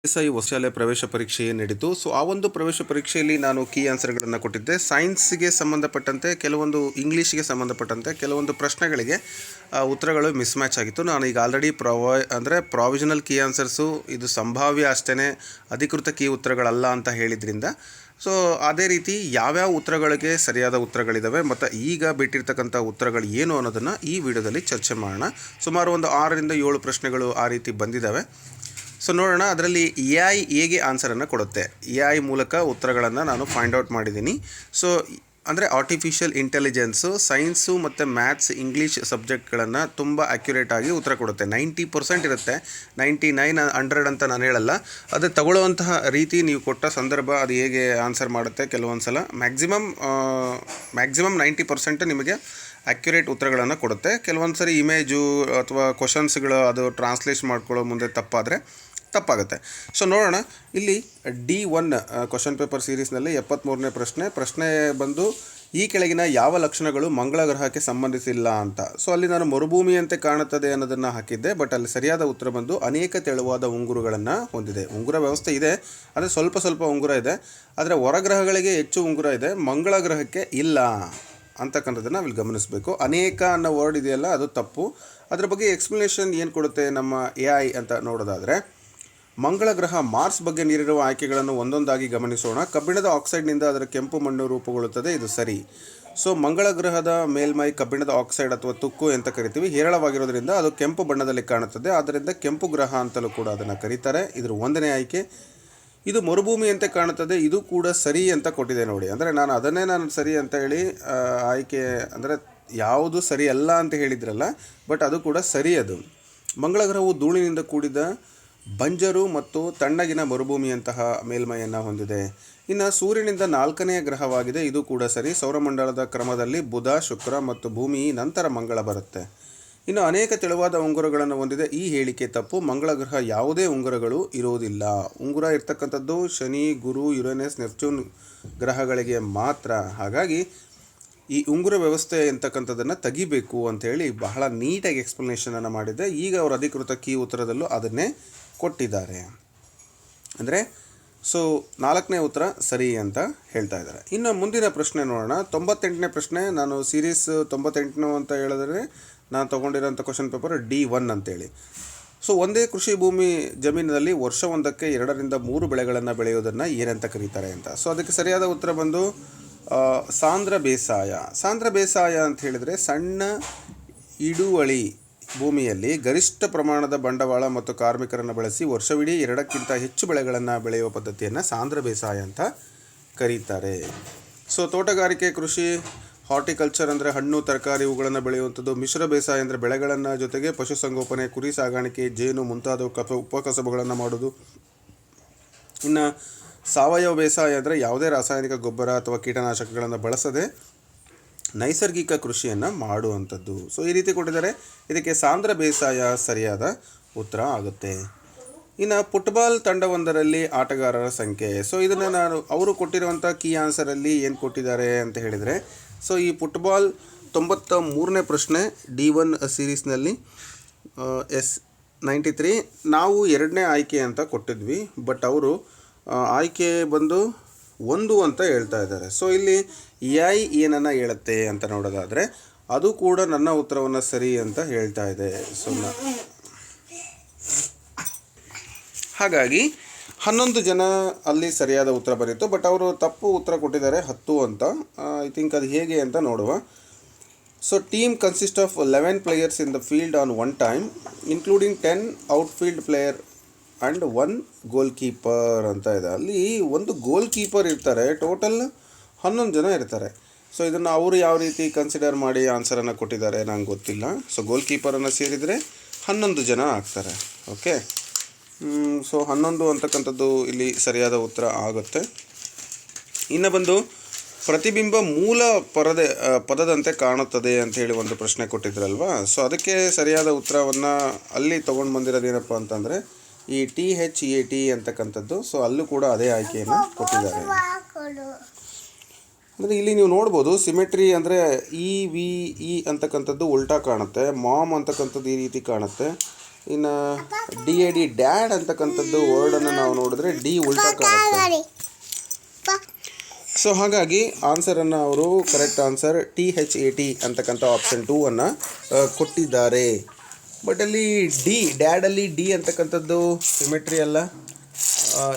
SI ಹೊಸಶಾಲೆ ಪ್ರವೇಶ ಪರೀಕ್ಷೆ ನಡೀತು. ಸೊ ಆ ಒಂದು ಪ್ರವೇಶ ಪರೀಕ್ಷೆಯಲ್ಲಿ ನಾನು ಕೀ ಆನ್ಸರ್ಗಳನ್ನು ಕೊಟ್ಟಿದ್ದೆ. ಸೈನ್ಸ್ಗೆ ಸಂಬಂಧಪಟ್ಟಂತೆ ಕೆಲವೊಂದು, ಇಂಗ್ಲೀಷ್ಗೆ ಸಂಬಂಧಪಟ್ಟಂತೆ ಕೆಲವೊಂದು ಪ್ರಶ್ನೆಗಳಿಗೆ ಉತ್ತರಗಳು ಮಿಸ್ ಮ್ಯಾಚ್ ಆಗಿತ್ತು. ನಾನು ಈಗ ಆಲ್ರೆಡಿ ಪ್ರಾವಿಷನಲ್ ಕೀ ಆನ್ಸರ್ಸು ಇದು ಸಂಭಾವ್ಯ ಅಷ್ಟೇ, ಅಧಿಕೃತ ಕೀ ಉತ್ತರಗಳಲ್ಲ ಅಂತ ಹೇಳಿದ್ರಿಂದ, ಸೊ ಅದೇ ರೀತಿ ಯಾವ್ಯಾವ ಉತ್ತರಗಳಿಗೆ ಸರಿಯಾದ ಉತ್ತರಗಳಿದ್ದಾವೆ ಮತ್ತು ಈಗ ಬಿಟ್ಟಿರ್ತಕ್ಕಂಥ ಉತ್ತರಗಳು ಏನು ಅನ್ನೋದನ್ನು ಈ ವಿಡಿಯೋದಲ್ಲಿ ಚರ್ಚೆ ಮಾಡೋಣ. ಸುಮಾರು ಒಂದು 6ರಿಂದ 7 ಪ್ರಶ್ನೆಗಳು ಆ ರೀತಿ ಬಂದಿದ್ದಾವೆ. ಸೊ ನೋಡೋಣ, ಅದರಲ್ಲಿ AI ಹೇಗೆ ಆನ್ಸರನ್ನು ಕೊಡುತ್ತೆ. AI ಮೂಲಕ ಉತ್ತರಗಳನ್ನು ನಾನು ಫೈಂಡ್ ಔಟ್ ಮಾಡಿದ್ದೀನಿ. ಸೊ ಅಂದರೆ ಆರ್ಟಿಫಿಷಿಯಲ್ ಇಂಟೆಲಿಜೆನ್ಸು ಸೈನ್ಸು ಮತ್ತು ಮ್ಯಾಥ್ಸ್, ಇಂಗ್ಲೀಷ್ ಸಬ್ಜೆಕ್ಟ್ಗಳನ್ನು ತುಂಬ ಅಕ್ಯುರೇಟಾಗಿ ಉತ್ತರ ಕೊಡುತ್ತೆ. 90% ಇರುತ್ತೆ, 99, 100 ಅಂತ ನಾನು ಹೇಳಲ್ಲ. ಅದು ತಗೊಳ್ಳುವಂತಹ ರೀತಿ, ನೀವು ಕೊಟ್ಟ ಸಂದರ್ಭ, ಅದು ಹೇಗೆ ಆನ್ಸರ್ ಮಾಡುತ್ತೆ. ಕೆಲವೊಂದು ಸಲ ಮ್ಯಾಕ್ಸಿಮಮ್ 90% ನಿಮಗೆ ಅಕ್ಯುರೇಟ್ ಉತ್ತರಗಳನ್ನು ಕೊಡುತ್ತೆ. ಕೆಲವೊಂದು ಸರಿ ಇಮೇಜು ಅಥವಾ ಕ್ವಶನ್ಸ್ಗಳು ಅದು ಟ್ರಾನ್ಸ್ಲೇಟ್ ಮಾಡ್ಕೊಳ್ಳೋ ಮುಂದೆ ತಪ್ಪಾಗುತ್ತೆ. ಸೊ ನೋಡೋಣ, ಇಲ್ಲಿ D1 ಕ್ವಶನ್ ಪೇಪರ್ ಸೀರೀಸ್ನಲ್ಲಿ 73ನೇ ಪ್ರಶ್ನೆ ಬಂದು, ಈ ಕೆಳಗಿನ ಯಾವ ಲಕ್ಷಣಗಳು ಮಂಗಳ ಗ್ರಹಕ್ಕೆ ಸಂಬಂಧಿಸಿಲ್ಲ ಅಂತ. ಸೊ ಅಲ್ಲಿ ನಾನು ಮರುಭೂಮಿಯಂತೆ ಕಾಣುತ್ತದೆ ಅನ್ನೋದನ್ನು ಹಾಕಿದ್ದೆ, ಬಟ್ ಅಲ್ಲಿ ಸರಿಯಾದ ಉತ್ತರ ಬಂದು ಅನೇಕ ತೆಳುವಾದ ಉಂಗುರಗಳನ್ನು ಹೊಂದಿದೆ. ಉಂಗುರ ವ್ಯವಸ್ಥೆ ಇದೆ, ಅಂದರೆ ಸ್ವಲ್ಪ ಉಂಗುರ ಇದೆ, ಆದರೆ ಹೊರಗ್ರಹಗಳಿಗೆ ಹೆಚ್ಚು ಉಂಗುರ ಇದೆ, ಮಂಗಳ ಗ್ರಹಕ್ಕೆ ಇಲ್ಲ ಅಂತಕ್ಕಂಥದ್ದನ್ನು ನಾವಿಲ್ಲಿ ಗಮನಿಸಬೇಕು. ಅನೇಕ ಅನ್ನೋ ವರ್ಡ್ ಇದೆಯಲ್ಲ, ಅದು ತಪ್ಪು. ಅದರ ಬಗ್ಗೆ ಎಕ್ಸ್ಪ್ಲನೇಷನ್ ಏನು ಕೊಡುತ್ತೆ ನಮ್ಮ AI ಅಂತ ನೋಡೋದಾದರೆ, ಮಂಗಳ ಗ್ರಹ, ಮಾರ್ಸ್ ಬಗ್ಗೆ ನೀಡಿರುವ ಆಯ್ಕೆಗಳನ್ನು ಒಂದೊಂದಾಗಿ ಗಮನಿಸೋಣ. ಕಬ್ಬಿಣದ ಆಕ್ಸೈಡ್ನಿಂದ ಅದರ ಕೆಂಪು ಮಣ್ಣು ರೂಪುಗೊಳ್ಳುತ್ತದೆ, ಇದು ಸರಿ. ಸೊ ಮಂಗಳ ಗ್ರಹದ ಮೇಲ್ಮೈ ಕಬ್ಬಿಣದ ಆಕ್ಸೈಡ್ ಅಥವಾ ತುಕ್ಕು ಅಂತ ಕರಿತೀವಿ, ಹೇರಳವಾಗಿರೋದ್ರಿಂದ ಅದು ಕೆಂಪು ಬಣ್ಣದಲ್ಲಿ ಕಾಣುತ್ತದೆ, ಆದ್ದರಿಂದ ಕೆಂಪು ಗ್ರಹ ಅಂತಲೂ ಕೂಡ ಅದನ್ನು ಕರೀತಾರೆ. ಇದ್ರ 1ನೇ ಆಯ್ಕೆ. ಇದು ಮರುಭೂಮಿಯಂತೆ ಕಾಣುತ್ತದೆ, ಇದು ಕೂಡ ಸರಿ ಅಂತ ಕೊಟ್ಟಿದೆ ನೋಡಿ. ಅಂದರೆ ನಾನು ಸರಿ ಅಂತ ಹೇಳಿ ಆಯ್ಕೆ, ಅಂದರೆ ಯಾವುದು ಸರಿ ಅಲ್ಲ ಅಂತ ಹೇಳಿದ್ರಲ್ಲ, ಬಟ್ ಅದು ಕೂಡ ಸರಿ. ಅದು ಮಂಗಳ ಗ್ರಹವು ಧೂಳಿನಿಂದ ಕೂಡಿದ ಬಂಜರು ಮತ್ತು ತಣ್ಣಗಿನ ಮರುಭೂಮಿಯಂತಹ ಮೇಲ್ಮೈಯನ್ನು ಹೊಂದಿದೆ. ಇನ್ನು ಸೂರ್ಯನಿಂದ 4ನೇ ಗ್ರಹವಾಗಿದೆ, ಇದು ಕೂಡ ಸರಿ. ಸೌರಮಂಡಲದ ಕ್ರಮದಲ್ಲಿ ಬುಧ, ಶುಕ್ರ ಮತ್ತು ಭೂಮಿ ನಂತರ ಮಂಗಳ ಬರುತ್ತೆ. ಇನ್ನು ಅನೇಕ ತೆಳುವಾದ ಉಂಗುರಗಳನ್ನು ಹೊಂದಿದೆ, ಈ ಹೇಳಿಕೆ ತಪ್ಪು. ಮಂಗಳ ಗ್ರಹ ಯಾವುದೇ ಉಂಗುರಗಳು ಇರುವುದಿಲ್ಲ. ಉಂಗುರ ಇರ್ತಕ್ಕಂಥದ್ದು ಶನಿ, ಗುರು, ಯುರೇನಸ್, ನೆಪ್ಚೂನ್ ಗ್ರಹಗಳಿಗೆ ಮಾತ್ರ. ಹಾಗಾಗಿ ಈ ಉಂಗುರ ವ್ಯವಸ್ಥೆ ಅಂತಕ್ಕಂಥದ್ದನ್ನು ತೆಗಿಬೇಕು ಅಂಥೇಳಿ ಬಹಳ ನೀಟಾಗಿ ಎಕ್ಸ್ಪ್ಲನೇಷನನ್ನು ಮಾಡಿದ್ದೆ. ಈಗ ಅವರು ಅಧಿಕೃತ ಕೀ ಉತ್ತರದಲ್ಲೂ ಅದನ್ನೇ ಕೊಟ್ಟಿದ್ದಾರೆ. ಅಂದರೆ ಸೊ 4ನೇ ಉತ್ತರ ಸರಿ ಅಂತ ಹೇಳ್ತಾ ಇದ್ದಾರೆ. ಇನ್ನು ಮುಂದಿನ ಪ್ರಶ್ನೆ ನೋಡೋಣ. 98ನೇ ಪ್ರಶ್ನೆ. ನಾನು ಸೀರೀಸ್ 98 ಅಂತ ಹೇಳಿದ್ರೆ ನಾನು ತೊಗೊಂಡಿರೋಂಥ ಕ್ವಶನ್ ಪೇಪರ್ D1 ಅಂತೇಳಿ. ಸೊ ಒಂದೇ ಕೃಷಿ ಭೂಮಿ ಜಮೀನಿನಲ್ಲಿ ವರ್ಷವೊಂದಕ್ಕೆ 2ರಿಂದ 3 ಬೆಳೆಗಳನ್ನು ಬೆಳೆಯೋದನ್ನು ಏನಂತ ಕರೀತಾರೆ ಅಂತ. ಸೊ ಅದಕ್ಕೆ ಸರಿಯಾದ ಉತ್ತರ ಬಂದು ಸಾಂದ್ರ ಬೇಸಾಯ. ಸಾಂದ್ರ ಬೇಸಾಯ ಅಂತ ಹೇಳಿದರೆ, ಸಣ್ಣ ಹಿಡುವಳಿ ಭೂಮಿಯಲ್ಲಿ ಗರಿಷ್ಠ ಪ್ರಮಾಣದ ಬಂಡವಾಳ ಮತ್ತು ಕಾರ್ಮಿಕರನ್ನು ಬಳಸಿ ವರ್ಷವಿಡೀ 2ಕ್ಕಿಂತ ಹೆಚ್ಚು ಬೆಳೆಗಳನ್ನು ಬೆಳೆಯುವ ಪದ್ಧತಿಯನ್ನು ಸಾಂದ್ರ ಬೇಸಾಯ ಅಂತ ಕರೀತಾರೆ. ಸೊ ತೋಟಗಾರಿಕೆ ಕೃಷಿ, ಹಾರ್ಟಿಕಲ್ಚರ್ ಅಂದರೆ ಹಣ್ಣು ತರಕಾರಿ ಇವುಗಳನ್ನು ಬೆಳೆಯುವಂಥದ್ದು. ಮಿಶ್ರ ಬೇಸಾಯ ಅಂದರೆ ಬೆಳೆಗಳನ್ನು ಜೊತೆಗೆ ಪಶುಸಂಗೋಪನೆ, ಕುರಿ ಸಾಗಾಣಿಕೆ, ಜೇನು ಮುಂತಾದ ಉಪಕಸಬುಗಳನ್ನು ಮಾಡೋದು. ಇನ್ನು ಸಾವಯವ ಬೇಸಾಯ ಅಂದರೆ ಯಾವುದೇ ರಾಸಾಯನಿಕ ಗೊಬ್ಬರ ಅಥವಾ ಕೀಟನಾಶಕಗಳನ್ನು ಬಳಸದೆ ನೈಸರ್ಗಿಕ ಕೃಷಿಯನ್ನು ಮಾಡುವಂಥದ್ದು. ಸೊ ಈ ರೀತಿ ಕೊಟ್ಟಿದ್ದಾರೆ, ಇದಕ್ಕೆ ಸಾಂದ್ರ ಬೇಸಾಯ ಸರಿಯಾದ ಉತ್ತರ ಆಗುತ್ತೆ. ಇನ್ನು ಫುಟ್ಬಾಲ್ ತಂಡವೊಂದರಲ್ಲಿ ಆಟಗಾರರ ಸಂಖ್ಯೆ. ಸೊ ಇದನ್ನು ಅವರು ಕೊಟ್ಟಿರುವಂಥ ಕೀ ಆನ್ಸರಲ್ಲಿ ಏನು ಕೊಟ್ಟಿದ್ದಾರೆ ಅಂತ ಹೇಳಿದರೆ, ಸೊ ಈ ಫುಟ್ಬಾಲ್ 93ನೇ ಪ್ರಶ್ನೆ D1 ಸೀರೀಸ್ನಲ್ಲಿ S93. ನಾವು 2ನೇ ಆಯ್ಕೆ ಅಂತ ಕೊಟ್ಟಿದ್ವಿ, ಬಟ್ ಅವರು ಆಯ್ಕೆ ಬಂದು 1 ಅಂತ ಹೇಳ್ತಾ ಇದ್ದಾರೆ. ಸೊ ಇಲ್ಲಿ AI ಏನನ್ನು ಹೇಳುತ್ತೆ ಅಂತ ನೋಡೋದಾದರೆ, ಅದು ಕೂಡ ನನ್ನ ಉತ್ತರವನ್ನು ಸರಿ ಅಂತ ಹೇಳ್ತಾ ಇದೆ. ಸೊ ಹಾಗಾಗಿ 11 ಜನ ಅಲ್ಲಿ ಸರಿಯಾದ ಉತ್ತರ ಬರೀತು, ಬಟ್ ಅವರು ತಪ್ಪು ಉತ್ತರ ಕೊಟ್ಟಿದ್ದಾರೆ 10 ಅಂತ. ಐ ಥಿಂಕ್ ಅದು ಹೇಗೆ ಅಂತ ನೋಡುವ. So team consist of 11 players in the field on one time, including 10 outfield player and 1 goalkeeper ಅಂತ ಇದೆ. ಅಲ್ಲಿ ಒಂದು ಗೋಲ್ ಕೀಪರ್ ಇರ್ತಾರೆ, ಟೋಟಲ್ 11 ಜನ ಇರ್ತಾರೆ. ಸೊ ಇದನ್ನು ಅವರು ಯಾವ ರೀತಿ ಕನ್ಸಿಡರ್ ಮಾಡಿ ಆನ್ಸರನ್ನು ಕೊಟ್ಟಿದ್ದಾರೆ ನಂಗೆ ಗೊತ್ತಿಲ್ಲ. ಸೊ ಗೋಲ್ ಕೀಪರನ್ನು ಸೇರಿದರೆ 11 ಜನ ಆಗ್ತಾರೆ. ಓಕೆ, ಸೊ 11 ಅಂತಕ್ಕಂಥದ್ದು ಇಲ್ಲಿ ಸರಿಯಾದ ಉತ್ತರ ಆಗುತ್ತೆ. ಇನ್ನು ಬಂದು ಪ್ರತಿಬಿಂಬ ಮೂಲ ಪದದಂತೆ ಕಾಣುತ್ತದೆ ಅಂಥೇಳಿ ಒಂದು ಪ್ರಶ್ನೆ ಕೊಟ್ಟಿದ್ರಲ್ವ. ಸೊ ಅದಕ್ಕೆ ಸರಿಯಾದ ಉತ್ತರವನ್ನು ಅಲ್ಲಿ ತೊಗೊಂಡು ಬಂದಿರೋದೇನಪ್ಪ ಅಂತಂದರೆ ಈ THAT ಅಂತಕ್ಕಂಥದ್ದು. ಸೊ ಅಲ್ಲೂ ಕೂಡ ಅದೇ ಆಯ್ಕೆಯನ್ನು ಕೊಟ್ಟಿದ್ದಾರೆ. ಅಂದರೆ ಇಲ್ಲಿ ನೀವು ನೋಡ್ಬೋದು, ಸಿಮೆಟ್ರಿ ಅಂದರೆ EVE ಅಂತಕ್ಕಂಥದ್ದು ಉಲ್ಟಾ ಕಾಣುತ್ತೆ, ಮಾಮ್ ಅಂತಕ್ಕಂಥದ್ದು ಈ ರೀತಿ ಕಾಣುತ್ತೆ. ಇನ್ನು DAD ಡ್ಯಾಡ್ ಅಂತಕ್ಕಂಥದ್ದು ವರ್ಡನ್ನು ನಾವು ನೋಡಿದ್ರೆ ಡಿ ಉಲ್ಟಾ ಕಾಣುತ್ತೆ. ಸೊ ಹಾಗಾಗಿ ಆನ್ಸರನ್ನು ಅವರು ಕರೆಕ್ಟ್ ಆನ್ಸರ್ THAT ಅಂತಕ್ಕಂಥ ಆಪ್ಷನ್ 2 ಕೊಟ್ಟಿದ್ದಾರೆ. ಬಟ್ ಅಲ್ಲಿ ಡ್ಯಾಡಲ್ಲಿ ಡಿ ಅಂತಕ್ಕಂಥದ್ದು ಸಿಮೆಟ್ರಿ ಅಲ್ಲ.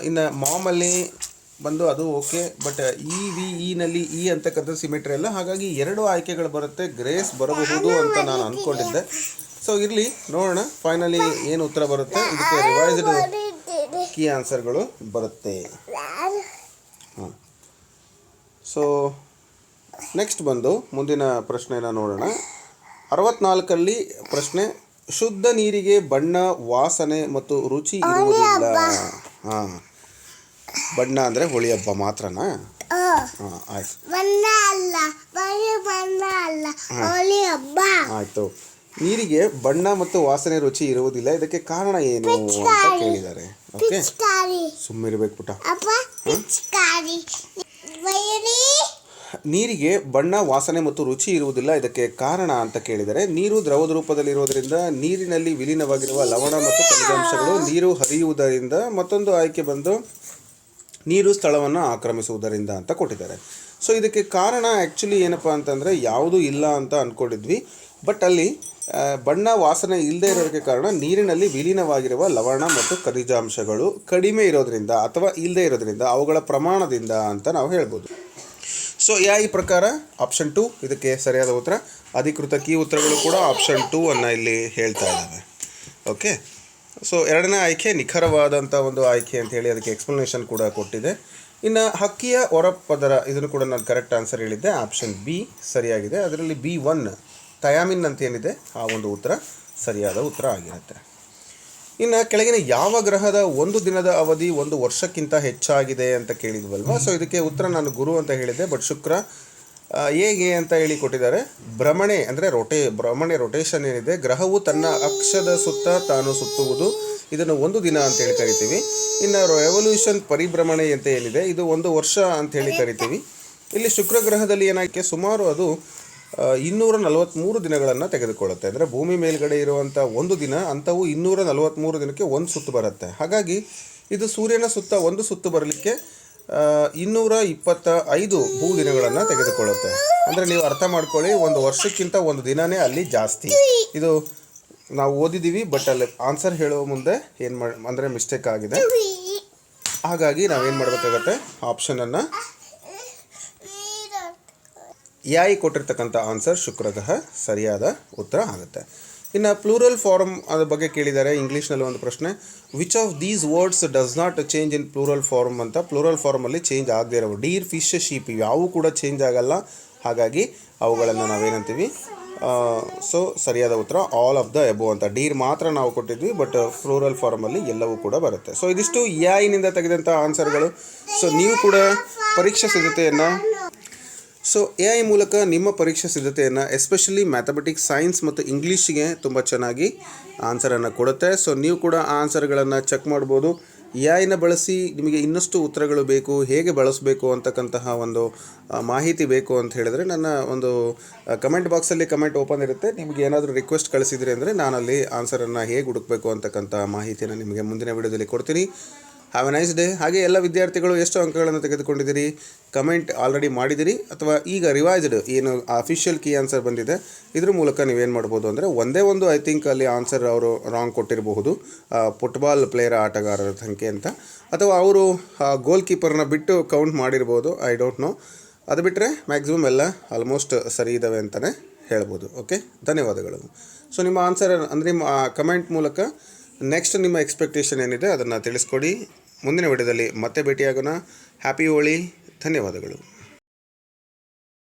ಇನ್ನು ಮಾಮಲ್ಲಿ ಬಂದು ಅದು ಓಕೆ, ಬಟ್ ನಲ್ಲಿ ಇ ಅಂತಕ್ಕಂಥದ್ದು ಸಿಮೆಟ್ರಿ ಅಲ್ಲ. ಹಾಗಾಗಿ 2 ಆಯ್ಕೆಗಳು ಬರುತ್ತೆ. ಗ್ರೇಸ್ ಬರಬಹುದು ಅಂತ ನಾನು ಅಂದ್ಕೊಂಡಿದ್ದೆ. ಸೊ ಇರಲಿ, ನೋಡೋಣ ಫೈನಲಿ ಏನು ಉತ್ತರ ಬರುತ್ತೆ. ಇದಕ್ಕೆ ರಿವೈಸ್ಡ್ ಕೀ ಆನ್ಸರ್ಗಳು ಬರುತ್ತೆ. ಹಾಂ, ಸೊ ನೆಕ್ಸ್ಟ್ ಬಂದು ಮುಂದಿನ ಪ್ರಶ್ನೆನ ನೋಡೋಣ. 64ರಲ್ಲಿ ಪ್ರಶ್ನೆ, ಶುದ್ಧ ನೀರಿಗೆ ಬಣ್ಣ, ವಾಸನೆ ಮತ್ತು ರುಚಿ ಇರುವುದಿಲ್ಲ. ಹಾಂ, ಬಣ್ಣ ಅಂದರೆ ಹೋಳಿ ಹಬ್ಬ ಮಾತ್ರನಾ? ಹಾಂ, ಆಯಿತು. ನೀರಿಗೆ ಬಣ್ಣ ಮತ್ತು ವಾಸನೆ ರುಚಿ ಇರುವುದಿಲ್ಲ, ಇದಕ್ಕೆ ಕಾರಣ ಏನು ಅಂತ ಕೇಳಿದ್ದಾರೆ. ಓಕೆ, ಸುಮ್ಮಿರ್ಬೇಕು ಪುಟ. ನೀರಿಗೆ ಬಣ್ಣ, ವಾಸನೆ ಮತ್ತು ರುಚಿ ಇರುವುದಿಲ್ಲ, ಇದಕ್ಕೆ ಕಾರಣ ಅಂತ ಕೇಳಿದರೆ, ನೀರು ದ್ರವದ ರೂಪದಲ್ಲಿರುವುದರಿಂದ, ನೀರಿನಲ್ಲಿ ವಿಲೀನವಾಗಿರುವ ಲವಣ ಮತ್ತು ಖನಿಜಾಂಶಗಳು ನೀರು ಹರಿಯುವುದರಿಂದ, ಮತ್ತೊಂದು ಆಯ್ಕೆ ಬಂದು ನೀರು ಸ್ಥಳವನ್ನು ಆಕ್ರಮಿಸುವುದರಿಂದ ಅಂತ ಕೊಟ್ಟಿದ್ದಾರೆ. ಸೊ ಇದಕ್ಕೆ ಕಾರಣ ಆ್ಯಕ್ಚುಲಿ ಏನಪ್ಪ ಅಂತಂದರೆ ಯಾವುದೂ ಇಲ್ಲ ಅಂತ ಅಂದ್ಕೊಂಡಿದ್ವಿ. ಬಟ್ ಅಲ್ಲಿ ಬಣ್ಣ, ವಾಸನೆ ಇಲ್ಲದೆ ಇರೋದಕ್ಕೆ ಕಾರಣ ನೀರಿನಲ್ಲಿ ವಿಲೀನವಾಗಿರುವ ಲವಣ ಮತ್ತು ಖನಿಜಾಂಶಗಳು ಕಡಿಮೆ ಇರೋದ್ರಿಂದ ಅಥವಾ ಇಲ್ಲದೆ ಇರೋದ್ರಿಂದ, ಅವುಗಳ ಪ್ರಮಾಣದಿಂದ ಅಂತ ನಾವು ಹೇಳ್ಬೋದು. ಸೊ ಈ ಪ್ರಕಾರ ಆಪ್ಷನ್ 2 ಇದಕ್ಕೆ ಸರಿಯಾದ ಉತ್ತರ. ಅಧಿಕೃತ ಕೀ ಉತ್ತರಗಳು ಕೂಡ ಆಪ್ಷನ್ 2 ಇಲ್ಲಿ ಹೇಳ್ತಾ ಇದ್ದಾವೆ. ಓಕೆ, ಸೊ ಎರಡನೇ ಆಯ್ಕೆ ನಿಖರವಾದಂಥ ಒಂದು ಆಯ್ಕೆ ಅಂತ ಹೇಳಿ ಅದಕ್ಕೆ ಎಕ್ಸ್ಪ್ಲನೇಷನ್ ಕೂಡ ಕೊಟ್ಟಿದೆ. ಇನ್ನು ಹಕ್ಕಿಯ ಹೊರಪದರ, ಇದನ್ನು ಕೂಡ ನಾನು ಕರೆಕ್ಟ್ ಆನ್ಸರ್ ಹೇಳಿದ್ದೆ, ಆಪ್ಷನ್ ಬಿ ಸರಿಯಾಗಿದೆ. ಅದರಲ್ಲಿ B1 ಥಯಾಮಿನ್ ಅಂತ ಏನಿದೆ ಆ ಒಂದು ಉತ್ತರ ಸರಿಯಾದ ಉತ್ತರ ಆಗಿರುತ್ತೆ. ಇನ್ನು ಕೆಳಗಿನ ಯಾವ ಗ್ರಹದ ಒಂದು ದಿನದ ಅವಧಿ 1 ವರ್ಷಕ್ಕಿಂತ ಹೆಚ್ಚಾಗಿದೆ ಅಂತ ಕೇಳಿದ್ವಲ್ವ. ಸೊ ಇದಕ್ಕೆ ಉತ್ತರ ನಾನು ಗುರು ಅಂತ ಹೇಳಿದ್ದೆ, ಬಟ್ ಶುಕ್ರ. ಹೇಗೆ ಅಂತ ಹೇಳಿ ಕೊಟ್ಟಿದ್ದಾರೆ. ಭ್ರಮಣೆ ರೊಟೇಷನ್ ಏನಿದೆ, ಗ್ರಹವು ತನ್ನ ಅಕ್ಷದ ಸುತ್ತ ತಾನು ಸುತ್ತುವುದು, ಇದನ್ನು 1 ದಿನ ಅಂತೇಳಿ ಕರಿತೀವಿ. ಇನ್ನು ರೆವಲ್ಯೂಷನ್, ಪರಿಭ್ರಮಣೆ ಅಂತ ಏನಿದೆ, ಇದು 1 ವರ್ಷ ಅಂಥೇಳಿ ಕರಿತೀವಿ. ಇಲ್ಲಿ ಶುಕ್ರ ಗ್ರಹದಲ್ಲಿ ಏನಾಯ್ಕೆ, ಸುಮಾರು ಅದು 243 ದಿನಗಳನ್ನು ತೆಗೆದುಕೊಳ್ಳುತ್ತೆ. ಅಂದರೆ ಭೂಮಿ ಮೇಲ್ಗಡೆ ಇರುವಂಥ 1 ದಿನ ಅಂಥವು 243 ದಿನಕ್ಕೆ 1 ಸುತ್ತು ಬರುತ್ತೆ. ಹಾಗಾಗಿ ಇದು ಸೂರ್ಯನ ಸುತ್ತ 1 ಸುತ್ತು ಬರಲಿಕ್ಕೆ 225 ಭೂ ದಿನಗಳನ್ನು ತೆಗೆದುಕೊಳ್ಳುತ್ತೆ. ಅಂದರೆ ನೀವು ಅರ್ಥ ಮಾಡ್ಕೊಳ್ಳಿ, 1 ವರ್ಷಕ್ಕಿಂತ 1 ದಿನವೇ ಅಲ್ಲಿ ಜಾಸ್ತಿ. ಇದು ನಾವು ಓದಿದ್ದೀವಿ, ಬಟ್ ಅಲ್ಲಿ ಆನ್ಸರ್ ಹೇಳುವ ಮುಂದೆ ಅಂದರೆ ಮಿಸ್ಟೇಕ್ ಆಗಿದೆ. ಹಾಗಾಗಿ ನಾವೇನು ಮಾಡಬೇಕಾಗತ್ತೆ, ಆಪ್ಷನನ್ನು ಕೊಟ್ಟಿರ್ತಕ್ಕಂಥ ಆನ್ಸರ್ ಶುಕ್ರ ಗ್ರಹ ಸರಿಯಾದ ಉತ್ತರ ಆಗುತ್ತೆ. ಇನ್ನು ಪ್ಲೂರಲ್ ಫಾರ್ಮ್ ಅದ್ರ ಬಗ್ಗೆ ಕೇಳಿದ್ದಾರೆ. ಇಂಗ್ಲೀಷ್ನಲ್ಲಿ ಒಂದು ಪ್ರಶ್ನೆ, which of these words does not change in plural form ಅಂತ. ಪ್ಲೂರಲ್ ಫಾರ್ಮಲ್ಲಿ ಚೇಂಜ್ ಆಗದೇ ಇರೋ ಡೀರ್, ಫಿಶ್, ಶೀಪ್ ಯಾವೂ ಕೂಡ ಚೇಂಜ್ ಆಗಲ್ಲ. ಹಾಗಾಗಿ ಅವುಗಳನ್ನು ನಾವೇನಂತೀವಿ, ಸೊ ಸರಿಯಾದ ಉತ್ತರ ಆಲ್ ಆಫ್ ದ ಎಬೋ ಅಂತ. ಡೀರ್ ಮಾತ್ರ ನಾವು ಕೊಟ್ಟಿದ್ವಿ, ಬಟ್ ಪ್ಲೂರಲ್ ಫಾರ್ಮಲ್ಲಿ ಎಲ್ಲವೂ ಕೂಡ ಬರುತ್ತೆ. ಸೊ ಇದಿಷ್ಟು ನಿಂದ ತೆಗೆದಂಥ ಆನ್ಸರ್ಗಳು. ಸೊ ನೀವು ಕೂಡ ಪರೀಕ್ಷಾ ಸಿದ್ಧತೆಯನ್ನು AI ಮೂಲಕ ನಿಮ್ಮ ಪರೀಕ್ಷಾ ಸಿದ್ಧತೆಯನ್ನು ಎಸ್ಪೆಷಲಿ ಮ್ಯಾಥಮೆಟಿಕ್ಸ್, ಸೈನ್ಸ್ ಮತ್ತು ಇಂಗ್ಲೀಷಿಗೆ ತುಂಬ ಚೆನ್ನಾಗಿ ಆನ್ಸರನ್ನು ಕೊಡುತ್ತೆ. ಸೊ ನೀವು ಕೂಡ ಆ ಆನ್ಸರ್ಗಳನ್ನು ಚೆಕ್ ಮಾಡ್ಬೋದು. AI ಬಳಸಿ ನಿಮಗೆ ಇನ್ನಷ್ಟು ಉತ್ತರಗಳು ಬೇಕು, ಹೇಗೆ ಬಳಸಬೇಕು ಅಂತಕ್ಕಂತಹ ಒಂದು ಮಾಹಿತಿ ಬೇಕು ಅಂತ ಹೇಳಿದ್ರೆ ನನ್ನ ಒಂದು ಕಮೆಂಟ್ ಬಾಕ್ಸಲ್ಲಿ ಕಮೆಂಟ್ ಓಪನ್ ಇರುತ್ತೆ. ನಿಮಗೆ ಏನಾದರೂ ರಿಕ್ವೆಸ್ಟ್ ಕಳಿಸಿದ್ರಿ ಅಂದರೆ ನಾನಲ್ಲಿ ಆನ್ಸರನ್ನು ಹೇಗೆ ಹುಡುಕಬೇಕು ಅಂತಕ್ಕಂಥ ಮಾಹಿತಿಯನ್ನು ನಿಮಗೆ ಮುಂದಿನ ವಿಡಿಯೋದಲ್ಲಿ ಕೊಡ್ತೀನಿ. Have A nice day. ಹಾಗೆ ಎಲ್ಲ ವಿದ್ಯಾರ್ಥಿಗಳು ಎಷ್ಟು ಅಂಕಗಳನ್ನು ತೆಗೆದುಕೊಂಡಿದ್ದೀರಿ ಕಮೆಂಟ್ ಆಲ್ರೆಡಿ ಮಾಡಿದಿರಿ, ಅಥವಾ ಈಗ ರಿವೈಸ್ಡ್ ಏನು ಅಫಿಷಿಯಲ್ ಕೀ ಆನ್ಸರ್ ಬಂದಿದೆ ಇದ್ರ ಮೂಲಕ ನೀವೇನು ಮಾಡ್ಬೋದು ಅಂದರೆ ಒಂದೇ ಒಂದು ಐ ಥಿಂಕ್ ಅಲ್ಲಿ ಆನ್ಸರ್ ಅವರು ರಾಂಗ್ ಕೊಟ್ಟಿರಬಹುದು, ಫುಟ್ಬಾಲ್ ಪ್ಲೇಯರ್ ಆಟಗಾರರ ಸಂಖ್ಯೆ ಅಂತ, ಅಥವಾ ಅವರು ಗೋಲ್ ಕೀಪರ್ನ ಬಿಟ್ಟು ಕೌಂಟ್ ಮಾಡಿರ್ಬೋದು, ಐ ಡೋಂಟ್ ನೋ. ಅದು ಬಿಟ್ಟರೆ ಮ್ಯಾಕ್ಸಿಮಮ್ ಎಲ್ಲ ಆಲ್ಮೋಸ್ಟ್ ಸರಿ ಇದ್ದಾವೆ ಅಂತಲೇ ಹೇಳ್ಬೋದು. ಓಕೆ, ಧನ್ಯವಾದಗಳು. ಸೊ ನಿಮ್ಮ ಆನ್ಸರ್ ಅಂದರೆ ನಿಮ್ಮ ಕಮೆಂಟ್ ಮೂಲಕ ನೆಕ್ಸ್ಟ್ ನಿಮ್ಮ ಎಕ್ಸ್ಪೆಕ್ಟೇಷನ್ ಏನಿದೆ ಅದನ್ನು ತಿಳಿಸ್ಕೊಡಿ. ಮುಂದಿನ ವಿಡಿಯೋದಲ್ಲಿ ಮತ್ತೆ ಭೇಟಿಯಾಗೋಣ. ಹ್ಯಾಪಿ ಹೋಳಿ. ಧನ್ಯವಾದಗಳು.